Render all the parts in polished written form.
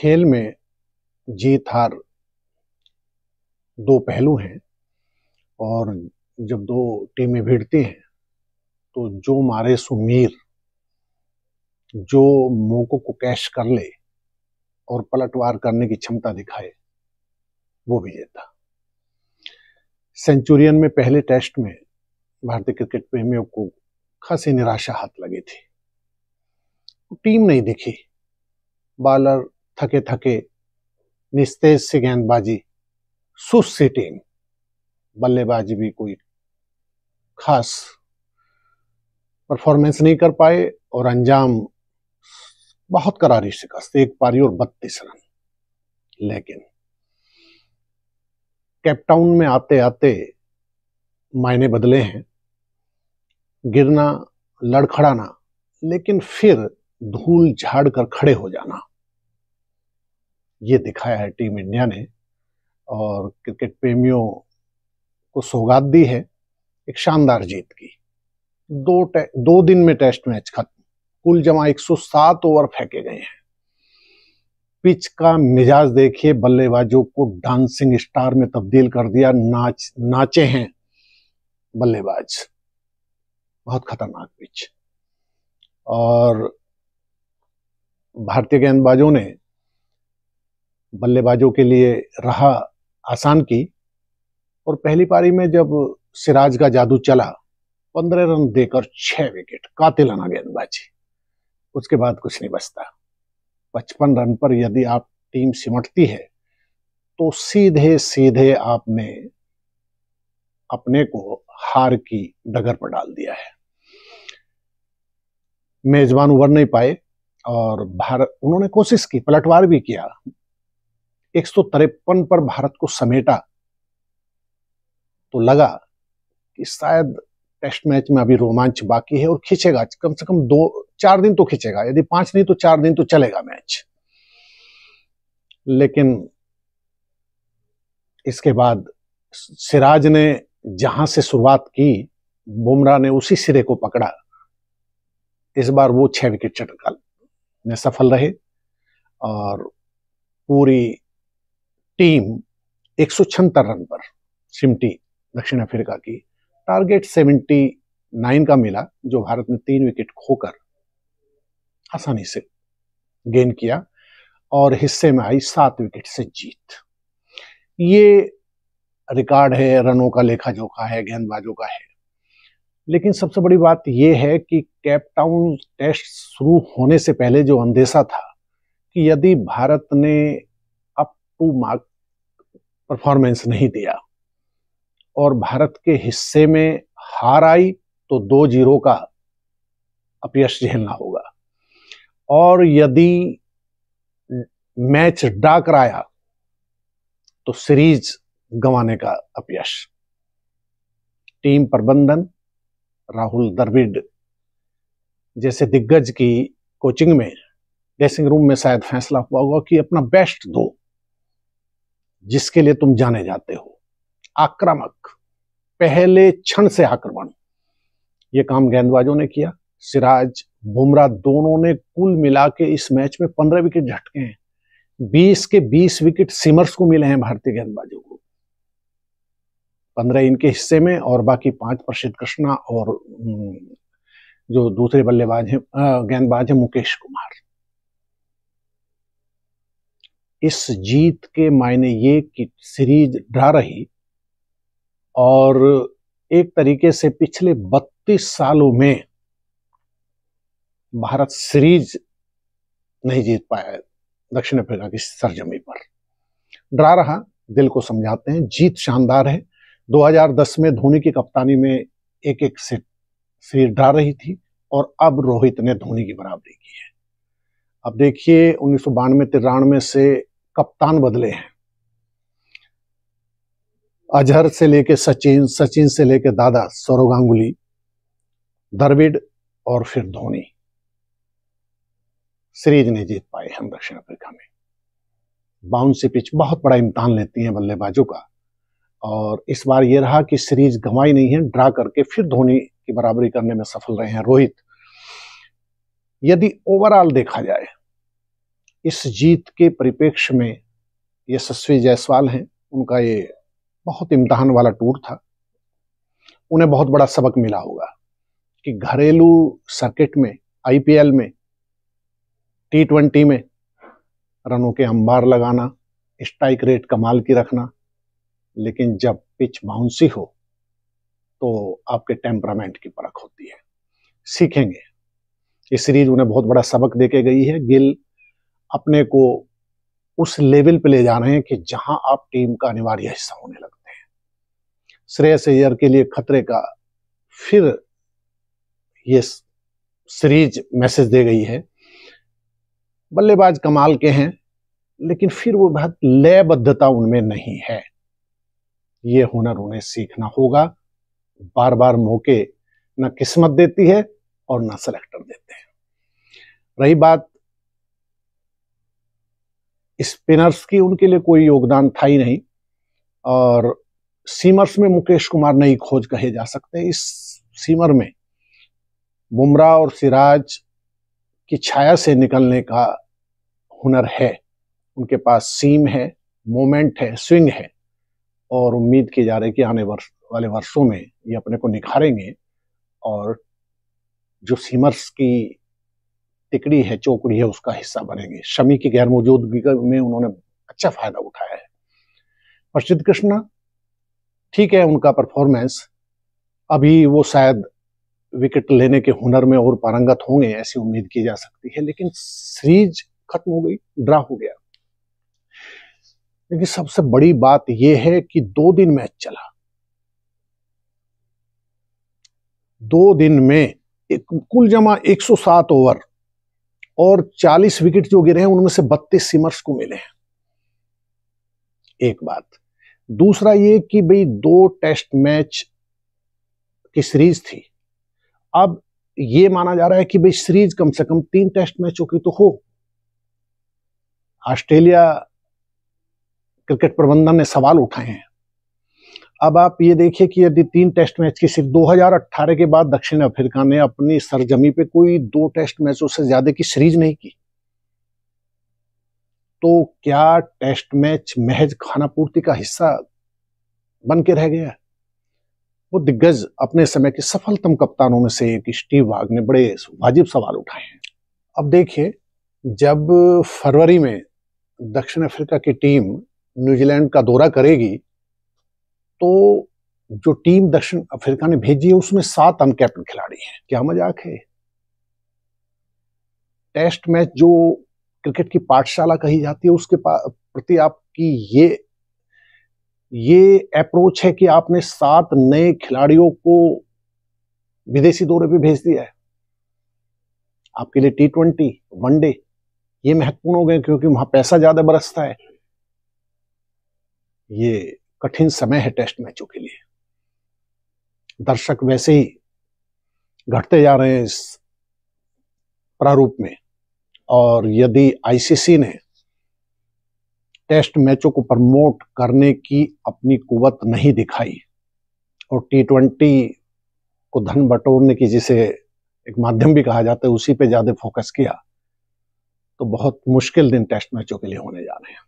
खेल में जीत हार दो पहलू हैं और जब दो टीमें भिड़ती हैं तो जो मारे सो मीर, जो मौकों को कैश कर ले और पलटवार करने की क्षमता दिखाए वो विजेता। सेंचुरियन में पहले टेस्ट में भारतीय क्रिकेट प्रेमियों को खासी निराशा हाथ लगी थी। टीम नहीं दिखी, बॉलर थके थके, निस्तेज से गेंदबाजी, सुस्त सी टीम, बल्लेबाजी भी कोई खास परफॉर्मेंस नहीं कर पाए और अंजाम बहुत करारी शिकस्त, एक पारी और 32 रन। लेकिन कैपटाउन में आते आते मायने बदले हैं, गिरना, लड़खड़ाना, लेकिन फिर धूल झाड़ कर खड़े हो जाना, ये दिखाया है टीम इंडिया ने और क्रिकेट प्रेमियों को सौगात दी है एक शानदार जीत की। दो दिन में टेस्ट मैच खत्म, कुल जमा 107 ओवर फेंके गए हैं। पिच का मिजाज देखिए, बल्लेबाजों को डांसिंग स्टार में तब्दील कर दिया, नाचे हैं बल्लेबाज, बहुत खतरनाक पिच। और भारतीय गेंदबाजों ने बल्लेबाजों के लिए राह आसान की और पहली पारी में जब सिराज का जादू चला, 15 रन देकर 6 विकेट, कातिलाना गेंदबाजी, उसके बाद कुछ नहीं बचता। 55 रन पर यदि आप टीम सिमटती है तो सीधे सीधे आपने अपने को हार की डगर पर डाल दिया है। मेजबान उबर नहीं पाए और भारत, उन्होंने कोशिश की, पलटवार भी किया, 153 पर भारत को समेटा तो लगा कि शायद टेस्ट मैच में अभी रोमांच बाकी है और खींचेगा, कम से कम 2-4 दिन तो खींचेगा, यदि 5 नहीं तो 4 दिन तो चलेगा मैच। लेकिन इसके बाद सिराज ने जहां से शुरुआत की, बुमराह ने उसी सिरे को पकड़ा। इस बार वो 6 विकेट चटकाल में सफल रहे और पूरी टीम 176 रन पर सिमटी दक्षिण अफ्रीका की। टारगेट 79 का मिला, जो भारत ने 3 विकेट खोकर आसानी से गेन किया और हिस्से में आई 7 विकेट से जीत। ये रिकॉर्ड है, रनों का लेखा जोखा है, गेंदबाजों का है। लेकिन सबसे बड़ी बात यह है कि कैपटाउन टेस्ट शुरू होने से पहले जो अंदेशा था कि यदि भारत ने अप टू मार्क परफॉर्मेंस नहीं दिया और भारत के हिस्से में हार आई तो 2-0 का अपयश झेलना होगा, और यदि मैच ड्रा कराया तो सीरीज गंवाने का अपयश। टीम प्रबंधन, राहुल द्रविड़ जैसे दिग्गज की कोचिंग में, ड्रेसिंग रूम में शायद फैसला हुआ होगा कि अपना बेस्ट दो, जिसके लिए तुम जाने जाते हो, आक्रामक, पहले क्षण से आक्रमण। ये काम गेंदबाजों ने किया। सिराज, बुमराह दोनों ने कुल मिला के इस मैच में 15 विकेट झटके हैं। 20 के 20 विकेट सीमर्स को मिले हैं भारतीय गेंदबाजों को, 15 इनके हिस्से में और बाकी 5 प्रसिद्ध कृष्णा और जो दूसरे बल्लेबाज हैं, गेंदबाज है मुकेश कुमार। इस जीत के मायने ये कि सीरीज ड्रा रही और एक तरीके से पिछले 32 सालों में भारत सीरीज नहीं जीत पाया दक्षिण अफ्रीका की सरजमी पर। ड्रा रहा, दिल को समझाते हैं, जीत शानदार है। 2010 में धोनी की कप्तानी में 1-1 से सीरीज ड्रा रही थी और अब रोहित ने धोनी की बराबरी की है। अब देखिए 1992-93 से कप्तान बदले हैं, अजहर से लेके सचिन, सचिन से लेके दादा सौरव गांगुली, द्रविड़ और फिर धोनी। सीरीज नहीं जीत पाए हम दक्षिण अफ्रीका में। बाउंसी पिच बहुत बड़ा इम्तिहान लेती हैं बल्लेबाजों का और इस बार यह रहा कि सीरीज गंवाई नहीं है, ड्रा करके फिर धोनी की बराबरी करने में सफल रहे हैं रोहित। यदि ओवरऑल देखा जाए इस जीत के परिप्रेक्ष्य में यशस्वी जायसवाल हैं, उनका ये बहुत इम्तिहान वाला टूर था। उन्हें बहुत बड़ा सबक मिला होगा कि घरेलू सर्किट में, आईपीएल में, T20 में रनों के अंबार लगाना, स्ट्राइक रेट कमाल की रखना, लेकिन जब पिच बाउंसी हो तो आपके टेम्परामेंट की परख होती है। सीखेंगे। ये सीरीज उन्हें बहुत बड़ा सबक देके गई है। गिल अपने को उस लेवल पे ले जा रहे हैं कि जहां आप टीम का अनिवार्य हिस्सा होने लगते हैं। श्रेयस अय्यर के लिए खतरे का फिर ये सीरीज मैसेज दे गई है। बल्लेबाज कमाल के हैं, लेकिन फिर वो बहुत लयबद्धता उनमें नहीं है। ये हुनर उन्हें सीखना होगा। बार बार मौके न किस्मत देती है और न सेलेक्टर देते हैं। रही बात स्पिनर्स की, उनके लिए कोई योगदान था ही नहीं, और सीमर्स में मुकेश कुमार नई खोज कहे जा सकते हैं। इस सीमर में बुमराह और सिराज की छाया से निकलने का हुनर है। उनके पास सीम है, मोमेंट है, स्विंग है, और उम्मीद की जा रही है कि आने वाले वर्षों में ये अपने को निखारेंगे और जो सीमर्स की तिकड़ी है, चौकड़ी है, उसका हिस्सा बनेंगे। शमी की गैर मौजूदगी में उन्होंने अच्छा फायदा उठाया है। प्रसिद्ध कृष्णा, ठीक है, उनका परफॉर्मेंस, अभी वो शायद विकेट लेने के हुनर में और पारंगत होंगे, ऐसी उम्मीद की जा सकती है, लेकिन सीरीज खत्म हो गई, ड्रा हो गया। लेकिन सबसे बड़ी बात यह है कि 2 दिन मैच चला। 2 दिन में कुल जमा 107 ओवर और 40 विकेट जो गिरे हैं, उनमें से 32 सीमर्स को मिले हैं। एक बात। दूसरा ये कि भाई 2 टेस्ट मैच की सीरीज थी। अब ये माना जा रहा है कि भाई सीरीज कम से कम 3 टेस्ट मैचों की तो हो। ऑस्ट्रेलिया क्रिकेट प्रबंधन ने सवाल उठाए हैं। अब आप ये देखिए कि यदि 3 टेस्ट मैच की सिर्फ 2018 के बाद दक्षिण अफ्रीका ने अपनी सरजमी पे कोई 2 टेस्ट मैचों से ज्यादा की सीरीज नहीं की, तो क्या टेस्ट मैच महज खाना पूर्ति का हिस्सा बन के रह गया? वो दिग्गज, अपने समय के सफलतम कप्तानों में से एक स्टीव वाग ने बड़े वाजिब सवाल उठाए हैं। अब देखिए, जब फरवरी में दक्षिण अफ्रीका की टीम न्यूजीलैंड का दौरा करेगी, तो जो टीम दक्षिण अफ्रीका ने भेजी है उसमें 7 अनकैप्ड खिलाड़ी हैं। क्या मजाक है? टेस्ट मैच जो क्रिकेट की पाठशाला कही जाती है, उसके प्रति आपकी ये अप्रोच है कि आपने 7 नए खिलाड़ियों को विदेशी दौरे पे भेज दिया है। आपके लिए T20, वनडे ये महत्वपूर्ण हो गए क्योंकि वहां पैसा ज्यादा बरसता है। ये कठिन समय है टेस्ट मैचों के लिए। दर्शक वैसे ही घटते जा रहे हैं इस प्रारूप में, और यदि आईसीसी ने टेस्ट मैचों को प्रमोट करने की अपनी कुवत नहीं दिखाई और T20 को धन बटोरने की, जिसे एक माध्यम भी कहा जाता है, उसी पे ज्यादा फोकस किया, तो बहुत मुश्किल दिन टेस्ट मैचों के लिए होने जा रहे हैं।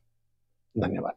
धन्यवाद।